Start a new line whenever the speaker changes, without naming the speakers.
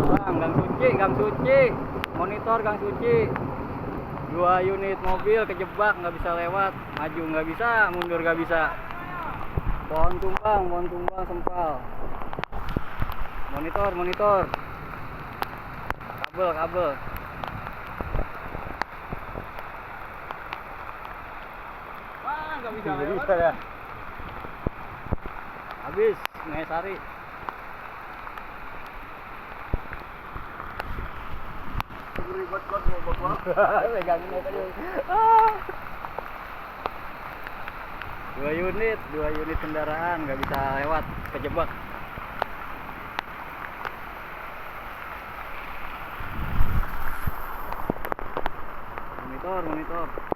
Gang Suci, monitor Gang Suci. 2 unit mobil kejebak, nggak bisa lewat, maju nggak bisa, mundur nggak bisa. Pohon tumbang sempal. Monitor. Kabel.
Wah, nggak bisa lewat.
Ya. Habis, Sari.
Ribet banget bapak.
Pegangin aja. 2 unit kendaraan nggak bisa lewat, kejebak. Monitor.